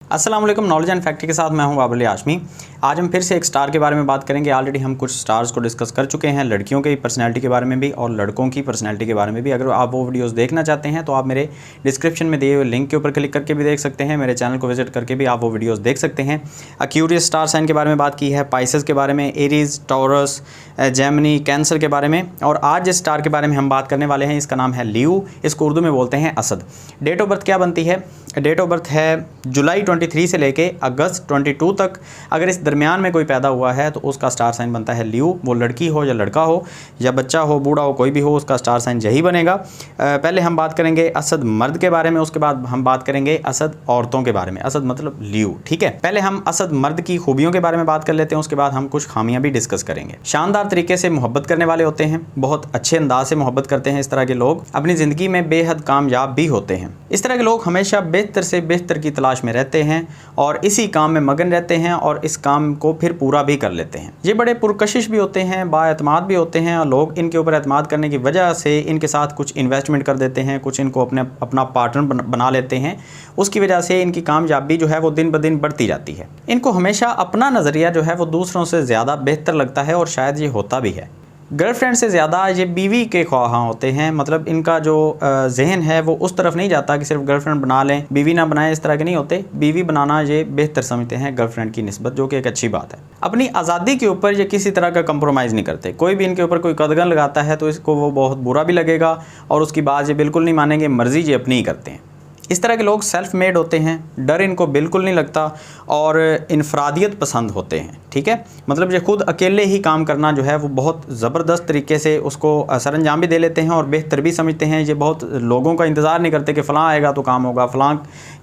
अस्सलाम वालेकुम। Knowledge and fact के साथ मैं हूं बाबुल आशमी। आज हम फिर से एक स्टार के बारे में बात करेंगे। ऑलरेडी हम कुछ स्टार्स को डिस्कस कर चुके हैं, लड़कियों की पर्सनैलिटी के बारे में भी और लड़कों की पर्सनैलिटी के बारे में भी। अगर आप वो वीडियोस देखना चाहते हैं तो आप मेरे डिस्क्रिप्शन में दिए हुए लिंक के ऊपर क्लिक करके भी देख सकते हैं। मेरे चैनल को विजिट करके भी आप वो वीडियोज़ देख सकते हैं। एक्यूरियस स्टार साइन के बारे में बात की है, पाइसेस के बारे में, एरीज, टॉरस, जेमिनी, कैंसर के बारे में। और आज जिस स्टार के बारे में हम बात करने वाले हैं इसका नाम है लियो। इसको उर्दू में बोलते हैं असद। डेट ऑफ बर्थ क्या बनती है? डेट ऑफ बर्थ है जुलाई 23 से लेके अगस्त 22 तक। अगर इस दरमियान में कोई पैदा हुआ है तो उसका स्टार साइन बनता है लियो। वो लड़की हो या लड़का हो या बच्चा हो, बूढ़ा हो, कोई भी हो, उसका स्टार साइन यही बनेगा। पहले हम बात करेंगे असद मर्द के बारे में, उसके बाद हम बात करेंगे असद औरतों के बारे में। असद मतलब लियो, ठीक है। पहले हम असद मर्द की खूबियों के बारे में बात कर लेते हैं, उसके बाद हम कुछ खामियां भी डिस्कस करेंगे। शानदार तरीके से मोहब्बत करने वाले होते हैं, बहुत अच्छे अंदाज से मोहब्बत करते हैं। इस तरह के लोग अपनी ज़िंदगी में बेहद कामयाब भी होते हैं। इस तरह के लोग हमेशा बेहतर से बेहतर की तलाश में रहते हैं और इसी काम में मगन रहते हैं और इस काम को फिर पूरा भी कर लेते हैं। ये बड़े पुरकशिश भी होते हैं, बाएतमाद भी होते हैं और लोग इनके ऊपर एतमाद करने की वजह से इनके साथ कुछ इन्वेस्टमेंट कर देते हैं, कुछ इनको अपना पार्टनर बना लेते हैं। उसकी वजह से इनकी कामयाबी जो है वो दिन ब दिन बढ़ती जाती है। इनको हमेशा अपना नज़रिया जो है वो दूसरों से ज़्यादा बेहतर लगता है और शायद ये होता भी है। गर्लफ्रेंड से ज़्यादा ये बीवी के ख्वाहां होते हैं। मतलब इनका जो जहन है वो उस तरफ नहीं जाता कि सिर्फ गर्लफ्रेंड बना लें, बीवी ना बनाएं, इस तरह के नहीं होते। बीवी बनाना ये बेहतर समझते हैं गर्लफ्रेंड की निस्बत, जो कि एक अच्छी बात है। अपनी आज़ादी के ऊपर ये किसी तरह का कंप्रोमाइज़ नहीं करते। कोई भी इनके ऊपर कोई कदगन लगाता है तो इसको वो बहुत बुरा भी लगेगा और उसकी बात ये बिल्कुल नहीं मानेंगे, मर्ज़ी ये अपनी ही करते हैं। इस तरह के लोग सेल्फ मेड होते हैं, डर इनको बिल्कुल नहीं लगता और इनफरादियत पसंद होते हैं, ठीक है। मतलब ये खुद अकेले ही काम करना जो है वो बहुत ज़बरदस्त तरीके से उसको सरअंजाम भी दे लेते हैं और बेहतर भी समझते हैं। ये बहुत लोगों का इंतज़ार नहीं करते कि फ़लाँ आएगा तो काम होगा, फ़लाँ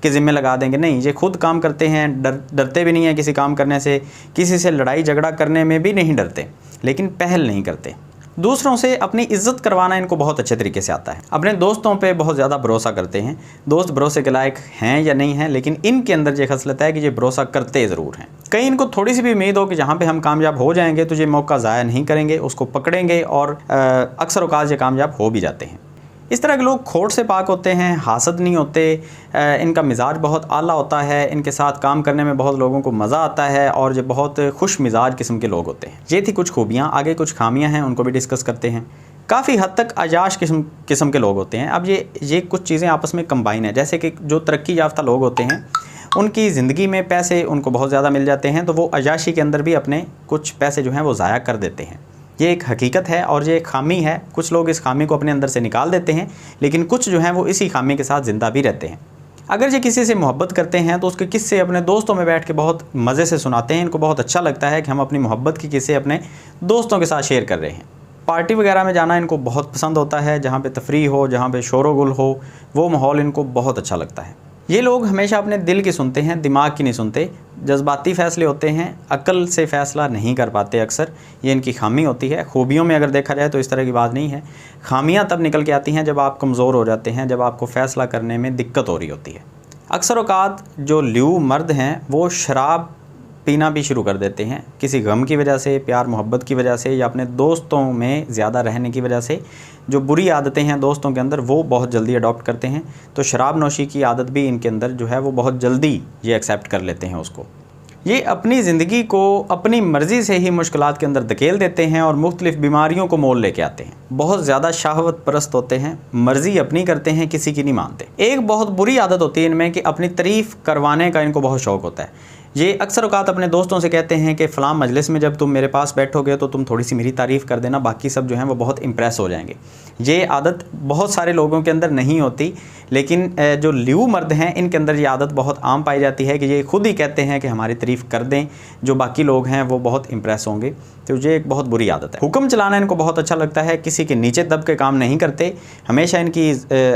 के ज़िम्मे लगा देंगे। नहीं, ये खुद काम करते हैं, डरते भी नहीं हैं किसी काम करने से, किसी से लड़ाई झगड़ा करने में भी नहीं डरते, लेकिन पहल नहीं करते। दूसरों से अपनी इज्जत करवाना इनको बहुत अच्छे तरीके से आता है। अपने दोस्तों पे बहुत ज़्यादा भरोसा करते हैं। दोस्त भरोसे के लायक हैं या नहीं हैं, लेकिन इनके अंदर ये खसलत है कि ये भरोसा करते ज़रूर हैं। कहीं इनको थोड़ी सी भी उम्मीद हो कि जहाँ पे हम कामयाब हो जाएंगे तो ये मौका ज़ाया नहीं करेंगे, उसको पकड़ेंगे और अक्सर औकात ये कामयाब हो भी जाते हैं। इस तरह के लोग खोट से पाक होते हैं, हासद नहीं होते, इनका मिजाज बहुत आला होता है, इनके साथ काम करने में बहुत लोगों को मज़ा आता है और ये बहुत खुश मिजाज किस्म के लोग होते हैं। ये थी कुछ खूबियाँ। आगे कुछ खामियाँ हैं, उनको भी डिस्कस करते हैं। काफ़ी हद तक अयाश किस्म के लोग होते हैं। अब ये कुछ चीज़ें आपस में कंबाइन है। जैसे कि जो तरक्की याफ्ता लोग होते हैं उनकी ज़िंदगी में पैसे उनको बहुत ज़्यादा मिल जाते हैं, तो वो अयाशी के अंदर भी अपने कुछ पैसे जो हैं वो ज़ाया कर देते हैं। ये एक हकीकत है और ये एक खामी है। कुछ लोग इस खामी को अपने अंदर से निकाल देते हैं, लेकिन कुछ जो हैं वो इसी खामी के साथ ज़िंदा भी रहते हैं। अगर ये किसी से मोहब्बत करते हैं तो उसके किस्से अपने दोस्तों में बैठ के बहुत मज़े से सुनाते हैं। इनको बहुत अच्छा लगता है कि हम अपनी मोहब्बत की किस्से अपने दोस्तों के साथ शेयर कर रहे हैं। पार्टी वगैरह में जाना इनको बहुत पसंद होता है। जहाँ पे तफरीह हो, जहाँ पे शोर गुल हो, वो माहौल इनको बहुत अच्छा लगता है। ये लोग हमेशा अपने दिल की सुनते हैं, दिमाग की नहीं सुनते। जज्बाती फ़ैसले होते हैं, अक्ल से फ़ैसला नहीं कर पाते अक्सर। ये इनकी खामी होती है। खूबियों में अगर देखा जाए तो इस तरह की बात नहीं है। खामियां तब निकल के आती हैं जब आप कमज़ोर हो जाते हैं, जब आपको फ़ैसला करने में दिक्कत हो रही होती है। अक्सर औकात जो लियो मर्द हैं वो शराब पीना भी शुरू कर देते हैं, किसी गम की वजह से, प्यार मोहब्बत की वजह से या अपने दोस्तों में ज़्यादा रहने की वजह से। जो बुरी आदतें हैं दोस्तों के अंदर वो बहुत जल्दी अडॉप्ट करते हैं। तो शराब नोशी की आदत भी इनके अंदर जो है वो बहुत जल्दी ये एक्सेप्ट कर लेते हैं उसको। ये अपनी ज़िंदगी को अपनी मर्ज़ी से ही मुश्किलात के अंदर धकेल देते हैं और मुख्तलिफ़ बीमारियों को मोल लेके आते हैं। बहुत ज़्यादा शाहवत परस्त होते हैं, मर्ज़ी अपनी करते हैं, किसी की नहीं मानते। एक बहुत बुरी आदत होती है इनमें कि अपनी तारीफ़ करवाने का इनको बहुत शौक़ होता है। ये अक्सर औकात अपने दोस्तों से कहते हैं कि फ़लाँ मजलिस में जब तुम मेरे पास बैठोगे तो तुम थोड़ी सी मेरी तारीफ़ कर देना, बाकी सब जो हैं वो बहुत इम्प्रेस हो जाएंगे। ये आदत बहुत सारे लोगों के अंदर नहीं होती, लेकिन जो लियो मर्द हैं इनके अंदर ये आदत बहुत आम पाई जाती है कि ये खुद ही कहते हैं कि हमारी तारीफ़ कर दें, जो बाकी लोग हैं वो बहुत इम्प्रेस होंगे। तो ये एक बहुत बुरी आदत है। हुक्म चलाना इनको बहुत अच्छा लगता है, किसी के नीचे दब के काम नहीं करते। हमेशा इनकी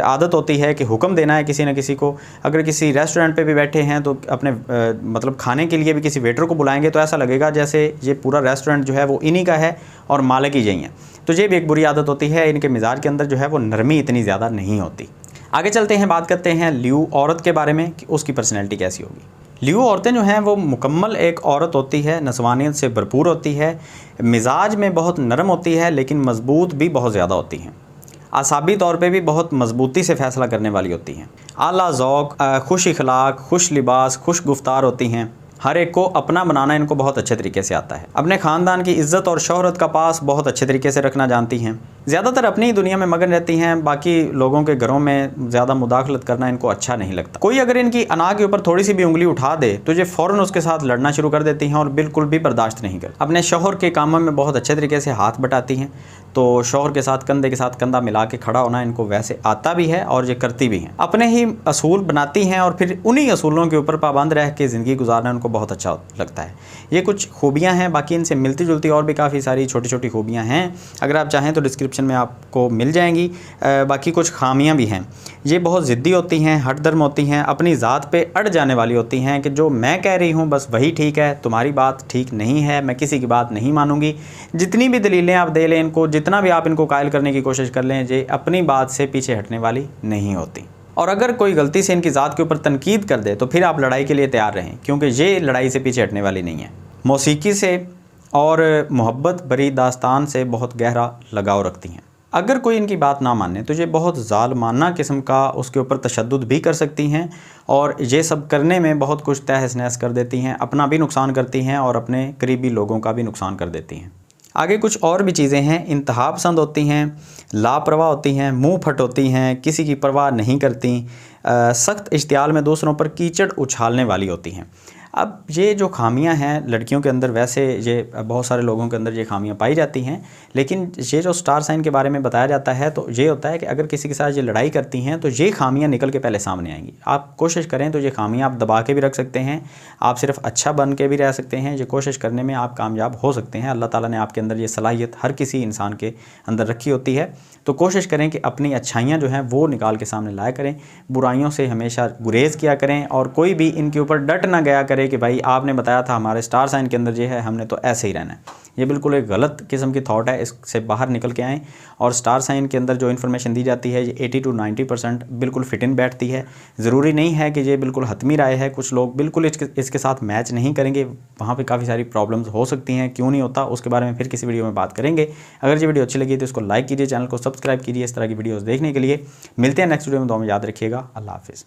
आदत होती है कि हुक्म देना है किसी न किसी को। अगर किसी रेस्टोरेंट पे भी बैठे हैं तो अपने मतलब खाने के लिए भी किसी वेटर को बुलाएंगे तो ऐसा लगेगा जैसे ये पूरा रेस्टोरेंट जो है वो इन्हीं का है और मालिक ही यही हैं। तो ये भी एक बुरी आदत होती है। इनके मिजाज के अंदर जो है वो नरमी इतनी ज़्यादा नहीं होती। आगे चलते हैं, बात करते हैं लियो औरत के बारे में कि उसकी पर्सनैलिटी कैसी होगी। लियो औरतें जो हैं वो मुकम्मल एक औरत होती है, नस्वानियत से भरपूर होती है, मिजाज में बहुत नरम होती है, लेकिन मजबूत भी बहुत ज़्यादा होती हैं। आसाबी तौर पे भी बहुत मजबूती से फ़ैसला करने वाली होती हैं। आला ज़ौक़, खुश इखलाक, खुश लिबास, खुश गुफ्तार होती हैं। हर एक को अपना बनाना इनको बहुत अच्छे तरीके से आता है। अपने ख़ानदान की इज़्ज़त और शोहरत का पास बहुत अच्छे तरीके से रखना जानती हैं। ज़्यादातर अपनी ही दुनिया में मगन रहती हैं, बाकी लोगों के घरों में ज़्यादा मुदाखलत करना इनको अच्छा नहीं लगता। कोई अगर इनकी अना के ऊपर थोड़ी सी भी उंगली उठा दे तो ये फ़ौरन उसके साथ लड़ना शुरू कर देती हैं और बिल्कुल भी बर्दाश्त नहीं करती। अपने शौहर के कामों में बहुत अच्छे तरीके से हाथ बटाती हैं, तो शौहर के साथ कंधे के साथ कंधा मिला के खड़ा होना इनको वैसे आता भी है और ये करती भी हैं। अपने ही असूल बनाती हैं और फिर उन्हीं असूलों के ऊपर पाबंद रह के ज़िंदगी गुजारना उनको बहुत अच्छा लगता है। ये कुछ खूबियाँ हैं, बाकी इनसे मिलती जुलती और भी काफ़ी सारी छोटी छोटी खूबियाँ हैं, अगर आप चाहें तो डिस्क्रिप्शन में आपको मिल जाएंगी। बाकी कुछ खामियाँ भी हैं। ये बहुत ज़िद्दी होती हैं, हठधर्म होती हैं, अपनी ज़ात पे अड़ जाने वाली होती हैं कि जो मैं कह रही हूँ बस वही ठीक है, तुम्हारी बात ठीक नहीं है, मैं किसी की बात नहीं मानूंगी। जितनी भी दलीलें आप दे लें इनको, जितना भी आप इनको कायल करने की कोशिश कर लें, ये अपनी बात से पीछे हटने वाली नहीं होती। और अगर कोई गलती से इनकी ज़ात के ऊपर तनकीद कर दे तो फिर आप लड़ाई के लिए तैयार रहें, क्योंकि ये लड़ाई से पीछे हटने वाली नहीं है। मौसीकी से और मोहब्बत भरी दास्तान से बहुत गहरा लगाव रखती हैं। अगर कोई इनकी बात ना माने तो ये बहुत ज़ालमाना किस्म का उसके ऊपर तशद्दुद भी कर सकती हैं और ये सब करने में बहुत कुछ तहस नहस कर देती हैं, अपना भी नुकसान करती हैं और अपने करीबी लोगों का भी नुकसान कर देती हैं। आगे कुछ और भी चीज़ें हैं। इंतहा पसंद होती हैं, लापरवाह होती हैं, मुंह फट होती हैं, किसी की परवाह नहीं करती, सख्त इश्तियाल में दूसरों पर कीचड़ उछालने वाली होती हैं। अब ये जो खामियां हैं लड़कियों के अंदर, वैसे ये बहुत सारे लोगों के अंदर ये खामियां पाई जाती हैं, लेकिन ये जो स्टार साइन के बारे में बताया जाता है तो ये होता है कि अगर किसी के साथ ये लड़ाई करती हैं तो ये खामियां निकल के पहले सामने आएंगी। आप कोशिश करें तो ये खामियां आप दबा के भी रख सकते हैं, आप सिर्फ अच्छा बन के भी रह सकते हैं। ये कोशिश करने में आप कामयाब हो सकते हैं। अल्लाह ताला ने आपके अंदर ये सलाहियत हर किसी इंसान के अंदर रखी होती है, तो कोशिश करें कि अपनी अच्छाइयाँ जो हैं वो निकाल के सामने लाया करें, बुराइयों से हमेशा गुरेज़ किया करें और कोई भी इनके ऊपर डट ना गया करे कि भाई आपने बताया था हमारे स्टार साइन के अंदर ये है, हमने तो ऐसे ही रहना है। ये बिल्कुल एक गलत किस्म की थॉट है, इससे बाहर निकल के आएँ। और स्टार साइन के अंदर जो इन्फॉर्मेशन दी जाती है ये 80 to 90% बिल्कुल फिट इन बैठती है। ज़रूरी नहीं है कि ये बिल्कुल हतमी राय है, कुछ लोग बिल्कुल इसके साथ मैच नहीं करेंगे, वहाँ पे काफ़ी सारी प्रॉब्लम्स हो सकती हैं। क्यों नहीं होता उसके बारे में फिर किसी वीडियो में बात करेंगे। अगर ये वीडियो अच्छी लगी तो इसको लाइक कीजिए, चैनल को सब्सक्राइब कीजिए इस तरह की वीडियोज़ देखने के लिए। मिलते हैं नेक्स्ट वीडियो में, दुआ में याद रखिएगा। अल्लाह हाफिज़।